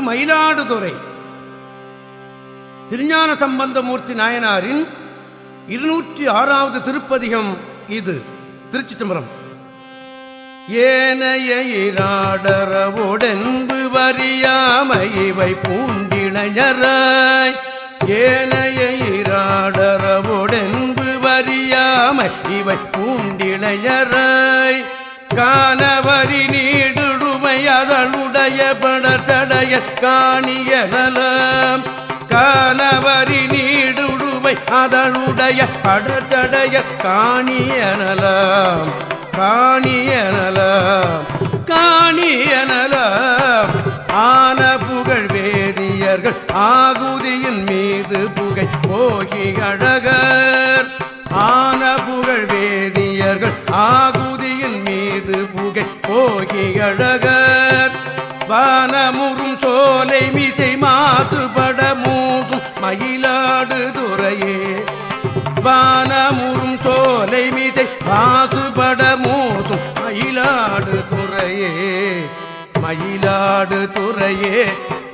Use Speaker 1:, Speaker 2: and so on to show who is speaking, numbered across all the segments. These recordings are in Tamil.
Speaker 1: மயிலாடுதுறை திருஞான சம்பந்தமூர்த்தி நாயனாரின் 206வது திருப்பதிகம் இது. திருச்சிற்றம்பலம். ஏனையிராடரவோடென்பு வரியாமை இவை பூண்டிணையராய், ஏனையிராடரவோடென்பு வரியாமை இவை பூண்டிணையராய், காணவரி நீடுடுமை அதழுடைய படத்தடைய காணியனலாம், காணவரி நீடுடுமை அதழுடைய படத்தடைய காணியனலாம், காணியனலாம் காணியனலாம். ஆன புகழ் வேதியர்கள் ஆகுதியின் மீது புகை போகி அழகர், ஆன புகழ் வேதியர்கள் ஆகுதியின் மீது புகை போகி அழகர், வானமுறும் சோலை மிசை மாசுபட மூசும் மயிலாடுதுறையே, வானமுறும் சோலை மிசை மாசுபட மூசும் மயிலாடுதுறையே, மயிலாடுதுறையே,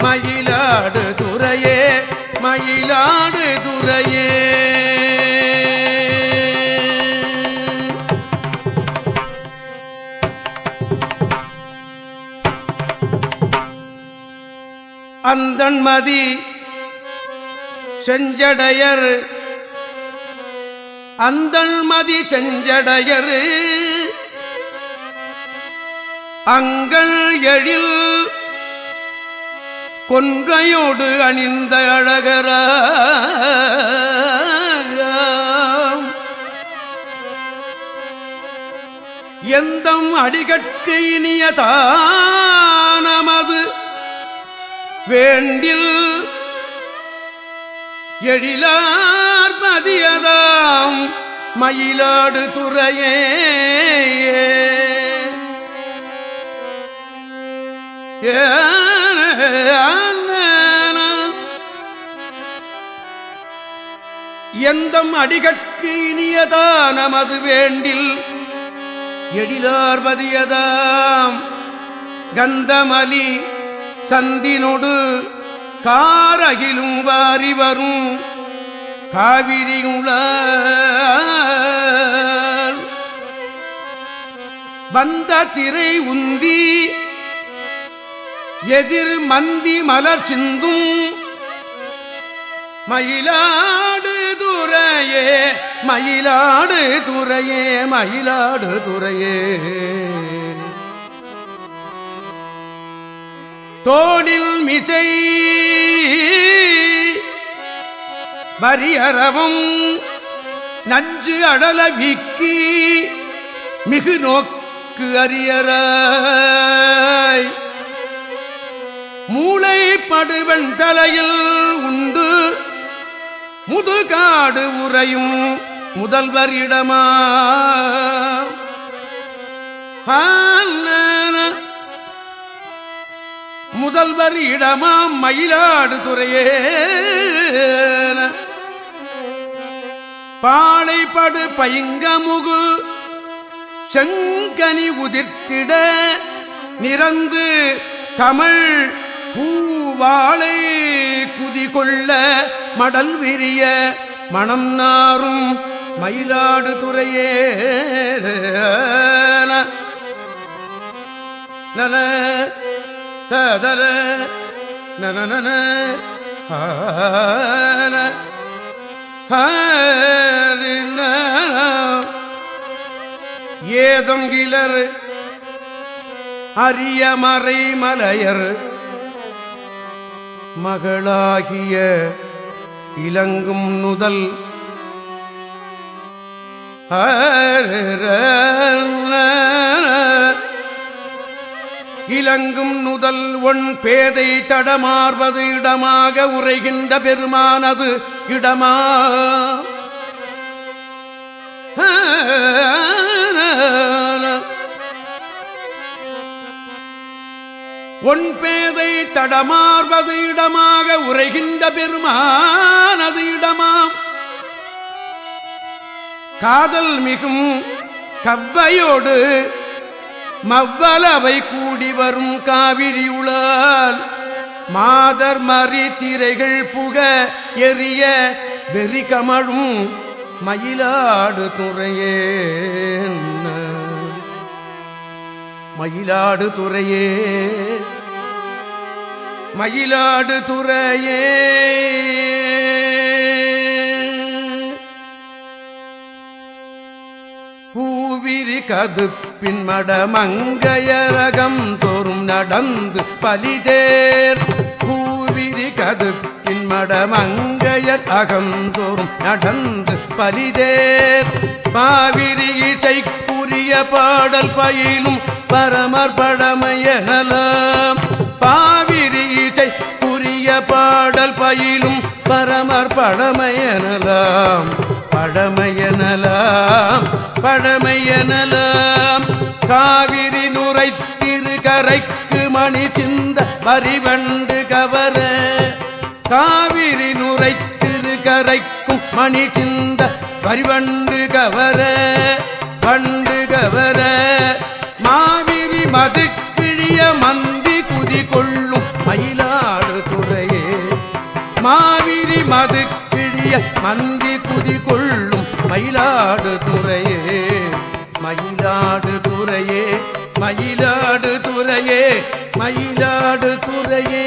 Speaker 1: மயிலாடுதுறையே, மயிலாடுதுறையே. அந்தன்மதி செஞ்சடையர், அந்தன்மதி செஞ்சடையர் அங்கள் எழில் கொன்றையோடு அணிந்த அழகராம், எந்தம் அடிகட்கு இனியதானமது வேண்டில் எழிலார் மதியதாம் மயிலாடுதுறையே, எந்தம் அடிகட்கு இனியதானமது வேண்டில் எழிலார் மதியதாம் கந்தமலி சந்தினொடு காரகிலும் வாரி வரும் காவிரியுள வந்த திரை உந்தி எதிர் மந்தி மலர் சிந்தும் மயிலாடுதுறையே, மயிலாடுதுறையே, மயிலாடுதுறையே. தோளில் மிசை வரியறவும் நஞ்சு அடல வீக்கி மிகு நோக்கு அரியராய், மூளை படுவன் தலையில் உண்டு முதுகாடு உறையும் முதல்வரிடமா, முதல்வர் இடமாம் மயிலாடுதுறையே. பாளைப்படு பைங்கமுகு செங்கனி உதிர்த்திட நிறந்து கமழ் பூவாளை குதிகொள்ள மடல் விரிய மணம் நாரும் மயிலாடுதுறையே. நல ததர நனன ஹன ஹரின ஏதம் கிளர் அரிய மறை மலையர் மகளாகிய இலங்கும் நுதல் இலங்கும் நுதல் ஒன் பேதை தடமார்வது இடமாக உரைகின்ற பெருமானது இடமா, ஒன் பேதை தடமார்வது இடமாக உரைகின்ற பெருமானது இடமாம், காதல் மிகும் கவ்வையோடு மவ்வளவை கூடி வரும் காவிரி உளால் மாதர் மறி திரைகள் புக எரிய வெறி கமழும் மயிலாடு துறையே மயிலாடு துறையே மயிலாடு துறையே பூவிரி கதுப்பின் மடமங்கையரகம் தோறும் நடந்து பலிதேர் பூவிரி கதுப்பின் மடமங்கையர் அகந்தோறும் நடந்து பலிதேர் பாவிரி இசைக்குரிய பாடல் பயிலும் பரமர் பழமையனலாம் பாவிரி இசைக்குரிய பாடல் பயிலும் பரமர் பழமையனலாம் பழமையனலாம் பழமையனலாம் காவிரி நுரை திருகரைக்கு மணி சிந்த வரிவண்டு கவர காவிரி நுரை திருகரைக்கும் மணி சிந்த வரிவண்டு கவர வண்டு கவர மாவிரி மது கிழிய மந்தி குதி கொள்ளும் மயிலாடு துறையே மாவிரி மது கிழிய மந்தி குதி கொள்ளும் மயிலாடு துறையே மயிலாடு துறையே மயிலாடு துறையே மயிலாடு துறையே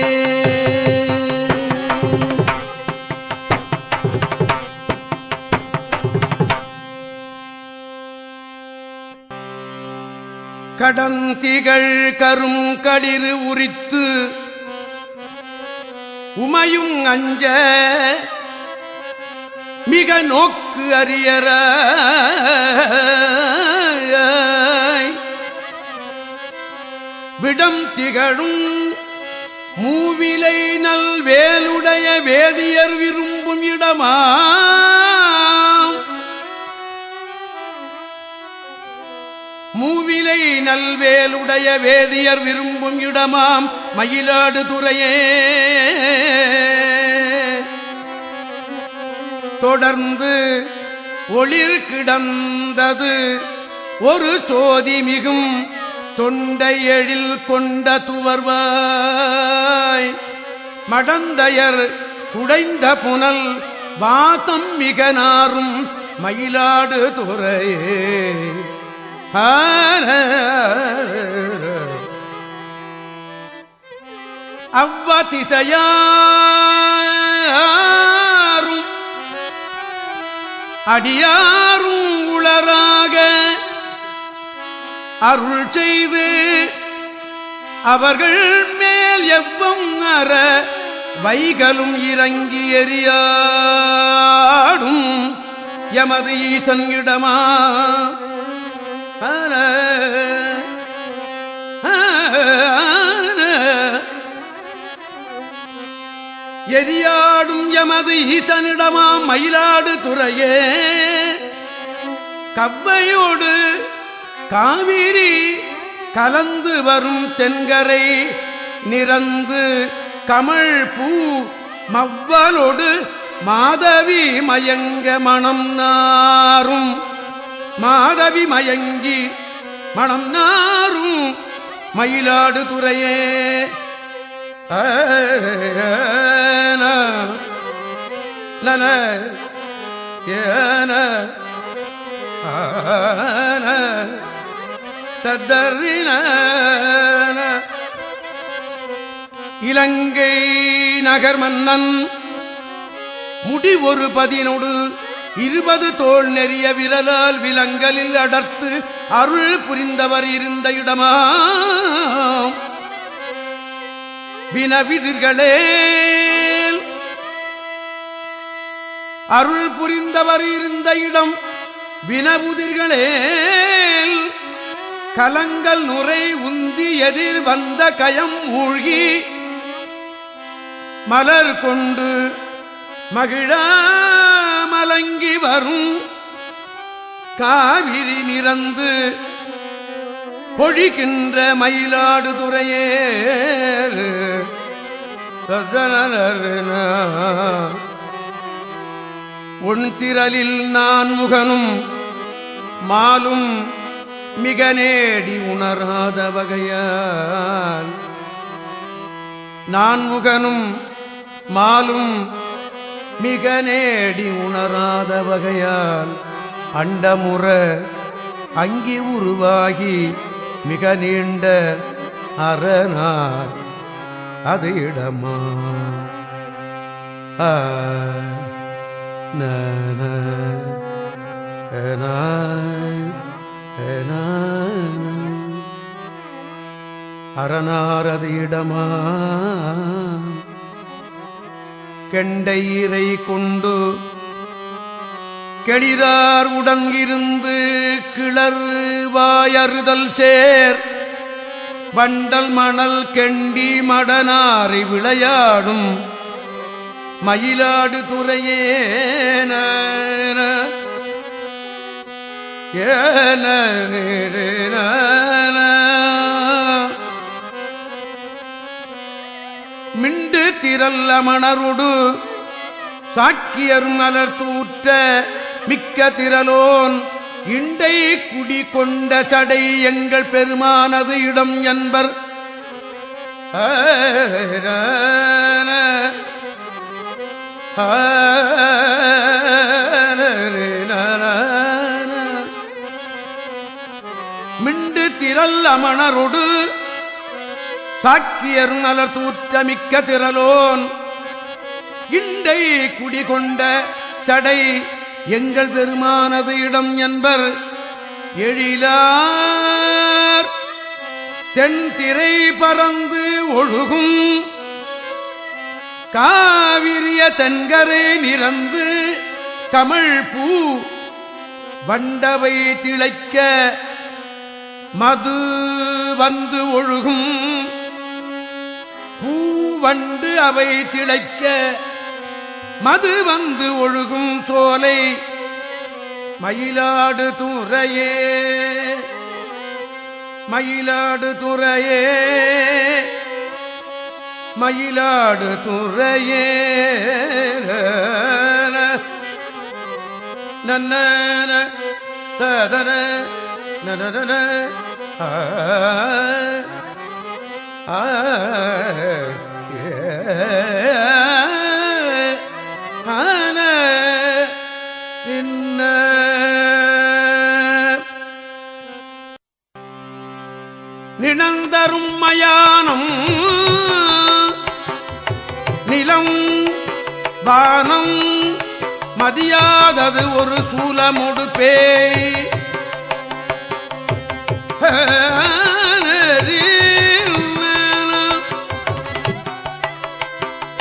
Speaker 1: கடந்திகள் கரும் களிறு உரித்து உமையும் அஞ்ச மிக நோக்கு அறியற விடம் திகழும் மூவிலை நல் வேலுடைய வேதியர் விரும்பும் இடமா மூவிலை நல்வேலுடைய வேதியர் விரும்பும் இடமாம் மயிலாடு துறையே தொடர்ந்து ஒளிர் கிடந்தது ஒரு சோதி மிகும் தொண்டை எழில் கொண்ட துவர்வாய் மடந்தையர் குடைந்த புனல் வாதம் மிக நாரும் மயிலாடு துறையே அவ்வதிசையாரும் அடியாரும் உளராக அருள் செய்து அவர்கள் மேல் எவ்வம் அற வைகலும் இறங்கி எரியாடும் எமது ஈசன் இடமா எரியாடும் எமது ஈசனிடமாம் மயிலாடு துறையே கவ்வையோடு காவிரி கலந்து வரும் தென்கரை நிறந்து கமழ் பூ மவ்வலோடு மாதவி மயங்க மணம் நாரும் மாதவி மயங்கி மணம் நாரும் மயிலாடு துறையே லன ஏன தத்தரின இலங்கை நகர் மன்னன் முடி ஒரு பதினொடு 20 தோள் நெறிய விரலால் விலங்கலில் அடர்த்து அருள் புரிந்தவர் இருந்த இடமா வினவிதிர்களே அருள் புரிந்தவர் இருந்த இடம் வினவுதிர்களே கலங்கள் நுரை உந்தி எதிர் வந்த கயம் மூழ்கி மலர் கொண்டு மகிழா மலங்கி வரும் காவிரி நிறந்து பொழிகின்ற மயிலாடு துறையே உன் திரளில் நான் முகனும் மாலும் மிக நேடி உணராத வகையால் நான்முகனும் மாலும் மிக நேடி உணராத வகையால் அண்டமுற அங்கி உருவாகி மிக நீண்ட அரணார் அது இடமா அரணாரது இடமா கெண்டையீரை கொண்டு கெளிரார் உடங்கிருந்து கிளர் வாயறுதல் சேர் வண்டல் மணல் கெண்டி மடனாரை விளையாடும் மயிலாடு துறையேன மிண்டு திரல்ல மணருடு சாக்கியரும் மலர் தூற்ற மிக்க திரலோன் இண்டை குடி கொண்ட சடை எங்கள் பெருமானது இடம் என்பர் மிண்டு திரல் அமணரொடு சாக்கியர் மலர் தூற்ற மிக்க திரலோன் இண்டை குடி கொண்ட சடை எங்கள் பெருமானது இடம் என்பர் எழிலார் தென் திரை பறந்து ஒழுகும் காவிரிய தென்கரை நிறந்து கமழ் பூ வண்டவை திளைக்க மது வந்து ஒழுகும் பூவண்டு அவை திளைக்க மது வந்து ஒழுகும் சோலை மயிலாடு துறையே மயிலாடு துறையே மயிலாடு துறையே நன்ன ததன நனன நினந்தரும் மயானம் நிலம் வானம் மதியாதது ஒரு சூலமொடு பேய்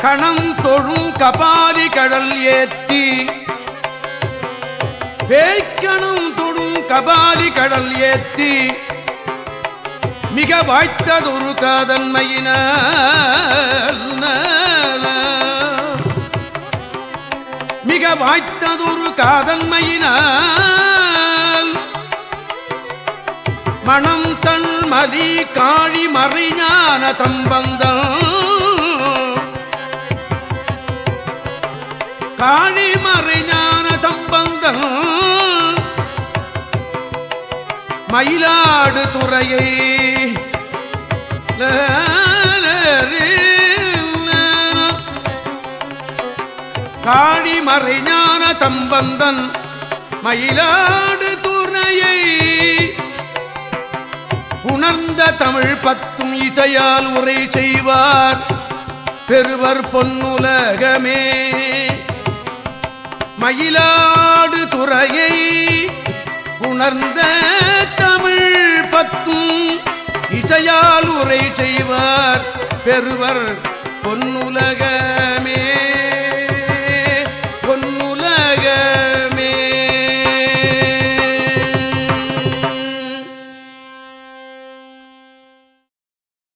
Speaker 1: கணம் தொழும் கபாலி கடல் ஏத்தி பேய்க்கணம் தொழும் கபாலி கடல் ஏத்தி மிக வாய்த்ததொரு காதன்மையின மிக வாய்த்ததொரு காதன்மையினால் மணம் தன் மலி காழி மறைஞான தம்பந்தம் காழி மறைஞான தம்பந்தம் மயிலாடு துறையை காழி மறைஞான தம்பந்தன் மயிலாடு துறையை உணர்ந்த தமிழ் பத்தும் இசையால் உரை செய்வார் பெருவர் பொன்னுலகமே மயிலாடு துறையை உணர்ந்த தமிழ் பத்தும் இசையால் உரை செய்வார் பெருவர் பொன்னுலக